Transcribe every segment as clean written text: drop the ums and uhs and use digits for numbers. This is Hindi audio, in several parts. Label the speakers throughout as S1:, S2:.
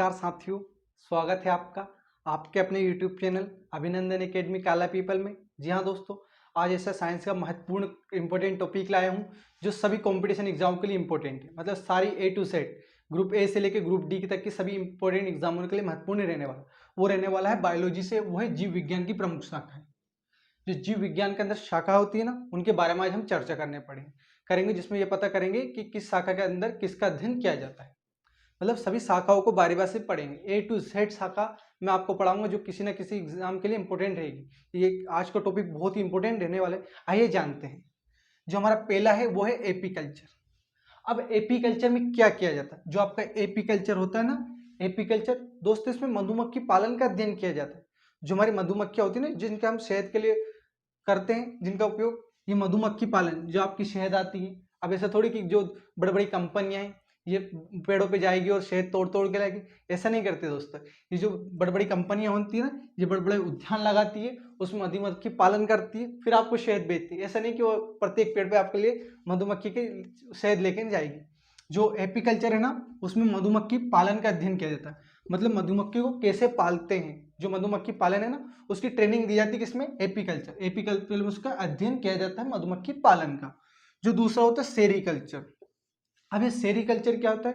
S1: नमस्कार साथियों, स्वागत है आपका आपके अपने YouTube चैनल अभिनंदन एकेडमी काला पीपल में। जी हाँ दोस्तों, आज ऐसा साइंस का महत्वपूर्ण इंपॉर्टेंट टॉपिक लाया हूँ जो सभी कंपटीशन एग्जाम के लिए इंपॉर्टेंट है। मतलब सारी A to Z group A से लेकर ग्रुप डी तक की सभी इंपॉर्टेंट एग्जामों के लिए महत्वपूर्ण रहने वाला। वो रहने वाला है बायोलॉजी से, वो है जीव विज्ञान की प्रमुख शाखा है। जो जीव विज्ञान के अंदर शाखा होती है ना, उनके बारे में आज हम चर्चा करेंगे, जिसमें ये पता करेंगे कि किस शाखा के अंदर किसका अध्ययन किया जाता है। मतलब सभी शाखाओं को बारी बारी से पढ़ेंगे। A to Z शाखा मैं आपको पढ़ाऊंगा जो किसी ना किसी एग्जाम के लिए इंपॉर्टेंट रहेगी। ये आज का टॉपिक बहुत ही इंपॉर्टेंट रहने वाला है। आइए जानते हैं। जो हमारा पहला है वो है एपीकल्चर। अब एपीकल्चर में क्या किया जाता है? जो आपका एपीकल्चर होता है ना, एपीकल्चर दोस्तों, इसमें मधुमक्खी पालन का अध्ययन किया जाता है। जो हमारी मधुमक्खियां होती है ना, जिनका हम शहद के लिए करते हैं, जिनका उपयोग, ये मधुमक्खी पालन, जो आपकी शहद आती है। अब ऐसा थोड़ी कि जो बड़ी बड़ी कंपनियां हैं ये पेड़ों पे जाएगी और शहद तोड़ तोड़ के लाएगी, ऐसा नहीं करते दोस्तों। ये जो बड़ी बड़ी कंपनियां होती है ना, ये बड़े बड़े उद्यान लगाती है, उसमें मधुमक्खी पालन करती है, फिर आपको शहद बेचती है। ऐसा नहीं कि वो प्रत्येक पेड़ पे आपके लिए मधुमक्खी के शहद लेके जाएगी। जो एपीकल्चर है ना, उसमें मधुमक्खी पालन का अध्ययन किया जाता है। मतलब मधुमक्खी को कैसे पालते हैं, जो मधुमक्खी पालन है ना, उसकी ट्रेनिंग दी जाती है किसमें? एपीकल्चर। एपीकल्चर में उसका अध्ययन किया जाता है मधुमक्खी पालन का। जो दूसरा होता है सेरीकल्चर। अब ये सेरीकल्चर क्या होता है?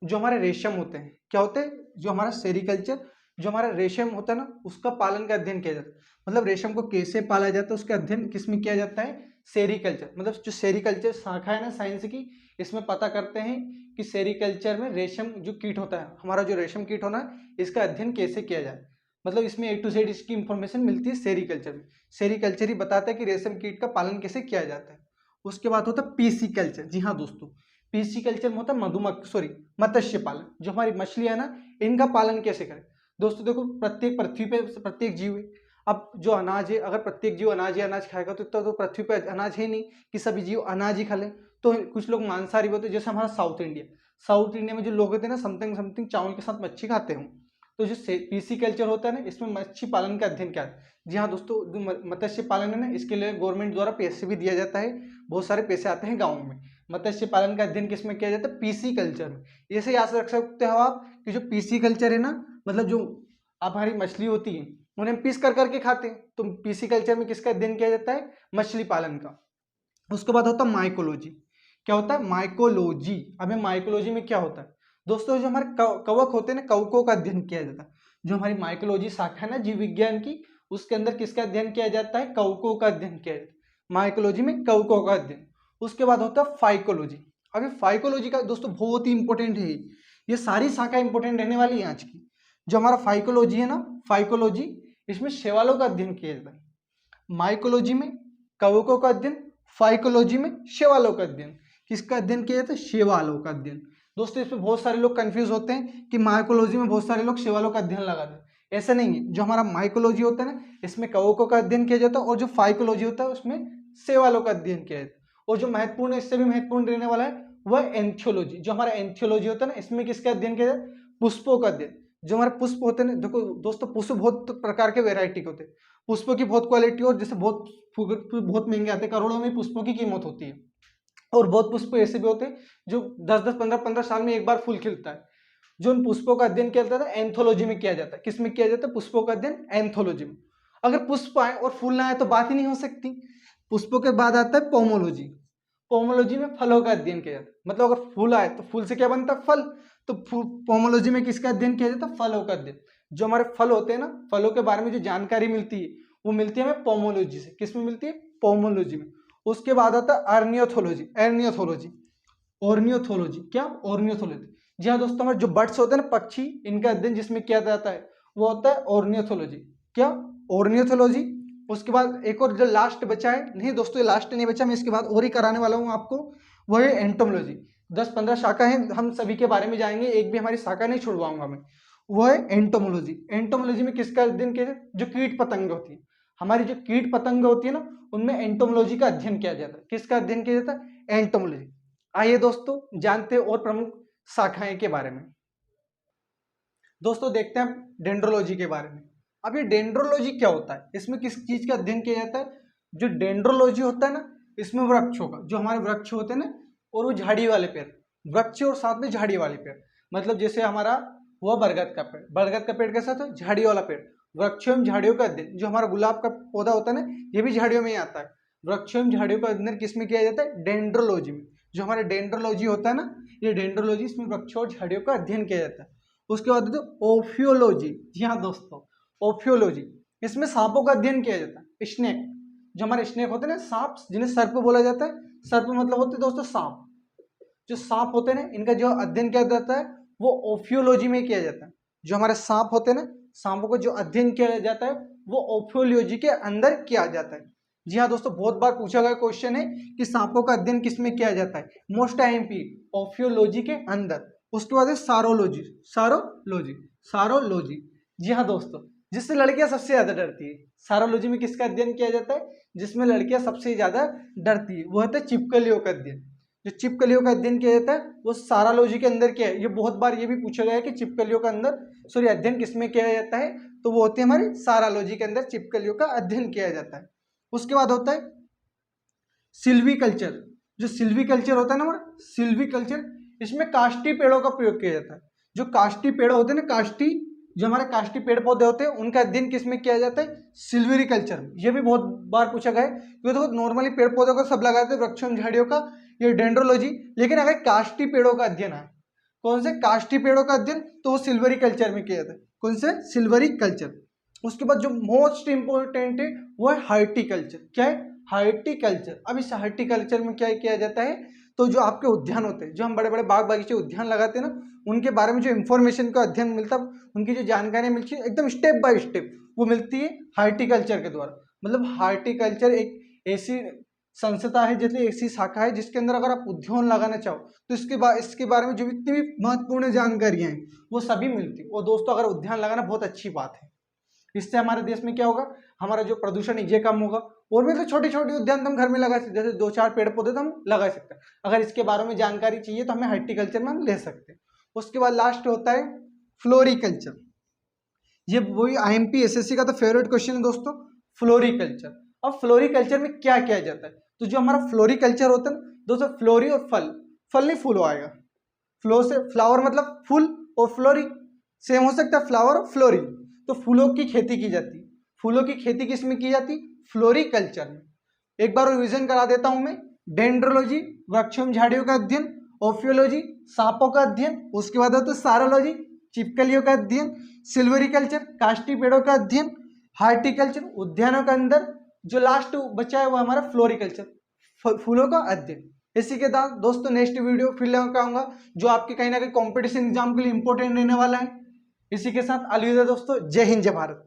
S1: जो हमारे रेशम होते हैं, क्या होते हैं? जो हमारा सेरीकल्चर, जो हमारा रेशम होता है ना, उसका पालन का अध्ययन किया जाता है। मतलब रेशम को कैसे पाला जाता है उसका अध्ययन किसमें किया जाता है? सेरीकल्चर। मतलब जो सेरीकल्चर शाखा है ना साइंस की, इसमें पता करते हैं कि सेरीकल्चर में रेशम जो कीट होता है, हमारा जो रेशम कीट होना है, इसका अध्ययन कैसे किया जाए। मतलब इसमें A to Z इसकी इंफॉर्मेशन मिलती है सेरीकल्चर में। सेरीकल्चर ही बताता है कि रेशम कीट का पालन कैसे किया जाता है। उसके बाद होता है पीसीकल्चर। जी हाँ दोस्तों, पीसीकल्चर में होता है मत्स्य पालन। जो हमारी मछलियां है ना, इनका पालन कैसे करें। दोस्तों देखो, प्रत्येक पृथ्वी पे प्रत्येक जीव है। अब जो अनाज है, अगर प्रत्येक जीव अनाज ही अनाज खाएगा तो इतना तो पृथ्वी पे अनाज है नहीं कि सभी जीव अनाज ही खा लें। तो कुछ लोग मांसाहारी होते हैं, जैसे हमारा साउथ इंडिया में जो लोग होते हैं ना, समथिंग चावल के साथ मच्छी खाते हैं। तो जो पीसी कल्चर होता है ना, इसमें मच्छी पालन का अध्ययन क्या है। जी हाँ दोस्तों, जो मत्स्य पालन है ना, इसके लिए गवर्नमेंट द्वारा पैसे भी दिया जाता है। बहुत सारे पैसे आते हैं गाँव में। मत्स्य पालन का अध्ययन किसमें किया जाता है? पीसी कल्चर में। ऐसे याद रख सकते हो आप कि जो पीसी कल्चर है ना, मतलब जो आप हमारी मछली होती है उन्हें पीस कर करके खाते हैं, तो पीसी कल्चर में किसका अध्ययन किया जाता है? मछली पालन का। उसके बाद होता है माइकोलॉजी। क्या होता है? माइकोलॉजी। अब माइकोलॉजी में क्या होता है दोस्तों? जो हमारे कवक होते हैं ना, कवकों का अध्ययन किया जाता है। जो हमारी माइकोलॉजी शाखा है ना जीव विज्ञान की, उसके अंदर किसका अध्ययन किया जाता है? कवकों का अध्ययन किया जाता है। माइकोलॉजी में कवकों का अध्ययन। उसके बाद होता है फाइकोलॉजी। अभी फाइकोलॉजी का दोस्तों बहुत ही इंपॉर्टेंट है। ये सारी शाखा इंपॉर्टेंट रहने वाली है आज की। जो हमारा फाइकोलॉजी है ना, फाइकोलॉजी, इसमें शैवालों का अध्ययन किया जाता है। माइकोलॉजी में कवकों का अध्ययन, फाइकोलॉजी में शैवालों का अध्ययन। किसका अध्ययन किया जाता है? शैवालों का अध्ययन। दोस्तों इसमें बहुत सारे लोग कंफ्यूज होते हैं कि माइकोलॉजी में बहुत सारे लोग शैवालों का अध्ययन लगाते हैं। ऐसा नहीं है। जो हमारा माइकोलॉजी होता है ना, इसमें कवकों का अध्ययन किया जाता है, और जो फाइकोलॉजी होता है उसमें शैवालों का अध्ययन किया जाता है। और जो महत्वपूर्ण है, इससे भी महत्वपूर्ण रहने वाला है, वह एंथियोलॉजी। जो हमारा एंथियोलॉजी होता है ना, इसमें किसका अध्ययन किया जाता है? पुष्पों का अध्ययन। जो हमारे पुष्प होते हैं, देखो दोस्तों, पुष्प बहुत प्रकार के वेराइटी के होते हैं। पुष्पों की बहुत क्वालिटी, और जैसे बहुत महंगे आते हैं, करोड़ों में पुष्पों की कीमत होती है। और बहुत पुष्प ऐसे भी होते हैं जो 10-10, 15-15 साल में एक बार फूल खिलता है। जो उन पुष्पों का अध्ययन किया जाता है एंथोलॉजी में किया जाता है। किस में किया जाता है? पुष्पों का अध्ययन एंथोलॉजी में। अगर पुष्प आए और फूल ना आए तो बात ही नहीं हो सकती। पुष्पों के बाद आता है पोमोलॉजी। पोमोलॉजी में फलों का अध्ययन किया जाता है। मतलब अगर फूल आए तो फूल से क्या बनता है? फल। तो पोमोलॉजी में किसका अध्ययन किया जाता है? फलों का अध्ययन। जो हमारे फल होते हैं ना, फलों के बारे में जो जानकारी मिलती है वो मिलती है हमें पोमोलॉजी से। किस में मिलती है? पोमोलॉजी में। उसके बाद आता है ऑर्नियोथोलॉजी। ऑर्नियोथोलॉजी क्या? ऑर्नियोथोलॉजी। जी हाँ दोस्तों, हमारे जो बर्ड्स होते हैं ना, पक्षी, इनका अध्ययन जिसमें किया जाता है वो होता है ऑर्नियोथोलॉजी। क्या? ऑर्नियोथोलॉजी। उसके बाद एक और जो लास्ट बचा है, नहीं दोस्तों ये लास्ट नहीं बचा, मैं इसके बाद और ही कराने वाला हूँ आपको, वो है एंटोमोलॉजी। 10-15 शाखा है, हम सभी के बारे में जाएंगे, एक भी हमारी शाखा नहीं छुड़वाऊंगा मैं। वो है एंटोमोलॉजी। एंटोमोलॉजी में किसका अध्ययन किया जाता है? जो कीट पतंग होती है, हमारी जो कीट पतंग होती है ना, उनमें एंटोमोलॉजी का अध्ययन किया जाता है। किसका अध्ययन किया जाता है? एंटोमोलॉजी। आइए दोस्तों जानते हैं और प्रमुख शाखाएं के बारे में। दोस्तों देखते हैं डेंड्रोलॉजी के बारे में। अब ये डेंड्रोलॉजी क्या होता है? इसमें किस चीज का अध्ययन किया जाता है? जो डेंड्रोलॉजी होता है ना, इसमें वृक्षों का, जो हमारे वृक्ष होते हैं ना, और वो झाड़ी वाले पेड़, वृक्ष और साथ में झाड़ी वाले पेड़। मतलब जैसे हमारा वो बरगद का पेड़। बरगद का पेड़ कैसा था? झाड़ी वाला पेड़। वृक्ष एवं झाड़ियों का अध्ययन, जो हमारा गुलाब का पौधा होता है ना, ये भी झाड़ियों में ही आता है। वृक्ष एवं झाड़ियों का अध्ययन किसमें किया जाता है? डेंड्रोलॉजी में। जो हमारा डेंड्रोलॉजी होता है ना, ये डेंड्रोलॉजी, इसमें वृक्षों और झाड़ियों का अध्ययन किया जाता है। उसके बाद ओफियोलॉजी। जी हाँ दोस्तों, ओफियोलॉजी, इसमें सांपों का अध्ययन किया जाता है। स्नेक, जो हमारे स्नेक होते हैं ना, सांप जिन्हें सर्प बोला जाता है। सर्प मतलब होते हैं दोस्तों सांप। जो सांप होते हैं ना, इनका जो अध्ययन किया जाता है वो ओफियोलॉजी में किया जाता है। जो हमारे सांप होते हैं ना, सांपों को जो अध्ययन किया जाता है वो ओफियोलॉजी के अंदर किया जाता है। जी हाँ दोस्तों, बहुत बार पूछा गया क्वेश्चन है कि सांपों का अध्ययन किसमें किया जाता है? मोस्ट आईएमपी, ओफियोलॉजी के अंदर। उसके बाद है सारोलॉजी। सारोलॉजी, सारोलॉजी, जी हाँ दोस्तों, जिससे लड़कियां सबसे ज्यादा डरती है। सारोलॉजी में किसका अध्ययन किया जाता है? जिसमें लड़कियां सबसे ज्यादा डरती है, वो होता है छिपकलियों का अध्ययन। जो छिपकलियों का अध्ययन किया जाता है वो सारोलॉजी के अंदर किया है। ये बहुत बार ये भी पूछा गया है कि छिपकलियों का अंदर अध्ययन किसमें किया जाता है, तो वो होती है हमारी सारोलॉजी के अंदर छिपकलियों का अध्ययन किया जाता है। उसके बाद होता है सिल्वीकल्चर। जो सिल्वीकल्चर होता है ना हमारा, सिल्वीकल्चर, इसमें काष्ठी पेड़ों का प्रयोग किया जाता है। जो काष्ठी पेड़ होते हैं ना, काष्ठी, जो हमारे काष्ठी पेड़ पौधे होते हैं, उनका अध्ययन किसमें किया जाता है? सिल्वीकल्चर में। ये भी बहुत बार पूछा गया है, क्योंकि देखो नॉर्मली पेड़ पौधों को सब लगाते हैं, वृक्षों झाड़ियों का, ये डेंड्रोलॉजी, लेकिन अगर काष्ठी पेड़ों का अध्ययन है, कौन से काष्ठी पेड़ों का अध्ययन, तो वो सिल्वीकल्चर में किया जाता है। कौन से? सिल्वीकल्चर। उसके बाद जो मोस्ट इंपोर्टेंट है वो है हार्टिकल्चर। क्या है? हार्टिकल्चर। अब इस हार्टिकल्चर में क्या किया जाता है, तो जो आपके उद्यान होते हैं, जो हम बड़े बड़े बाग बगीचे उद्यान लगाते हैं ना, उनके बारे में जो इंफॉर्मेशन का अध्ययन मिलता है, उनकी जो जानकारी मिलती है एकदम स्टेप बाय स्टेप, वो मिलती है हार्टिकल्चर के द्वारा। मतलब हार्टिकल्चर एक ऐसी संस्था है, जैसे ऐसी शाखा है जिसके अंदर अगर आप उद्यान लगाना चाहो तो इसके बारे में जो जितनी भी महत्वपूर्ण जानकारियां हैं वो सभी मिलती है। और दोस्तों, अगर उद्यान लगाना बहुत अच्छी बात है, इससे हमारे देश में क्या होगा, हमारा जो प्रदूषण है ये कम होगा। और भी तो छोटे छोटे उद्यान तो हम घर में लगा सकते हैं, जैसे 2-4 पेड़ पौधे तो हम लगा सकते हैं। अगर इसके बारे में जानकारी चाहिए तो हमें हार्टिकल्चर में हम ले सकते हैं। उसके बाद लास्ट होता है फ्लोरिकल्चर। ये वही आईएमपी एसएससी का तो फेवरेट क्वेश्चन है दोस्तों, फ्लोरिकल्चर। अब फ्लोरिकल्चर में क्या किया जाता है, तो जो हमारा फ्लोरिकल्चर होता है ना दोस्तों, फ्लोरी और फल, फल नहीं फूल आएगा, फ्लो से फ्लावर मतलब फूल, और फ्लोरी सेम हो सकता है, फ्लावर और फ्लोरी। तो फूलों की खेती की जाती है। फूलों की खेती किसमें की जाती? फ्लोरिकल्चर में। एक बार रिवीजन करा देता हूं मैं। डेंड्रोलॉजी, वृक्षों एवं झाड़ियों का अध्ययन। ओफियोलॉजी, सांपों का अध्ययन। उसके बाद होता है सारोलॉजी, छिपकलियों का अध्ययन। सिल्वीकल्चर, काष्ठी पेड़ों का अध्ययन। हार्टिकल्चर, उद्यानों के अंदर। जो लास्ट बचा है वो हमारा फ्लोरिकल्चर, फूलों का अध्ययन। इसी के साथ दोस्तों नेक्स्ट वीडियो फिर लेकर आऊंगा, जो आपके कहीं ना कहीं कॉम्पिटिशन एग्जाम के लिए इंपॉर्टेंट रहने वाला है। इसी के साथ अलविदा दोस्तों, जय हिंद जय भारत।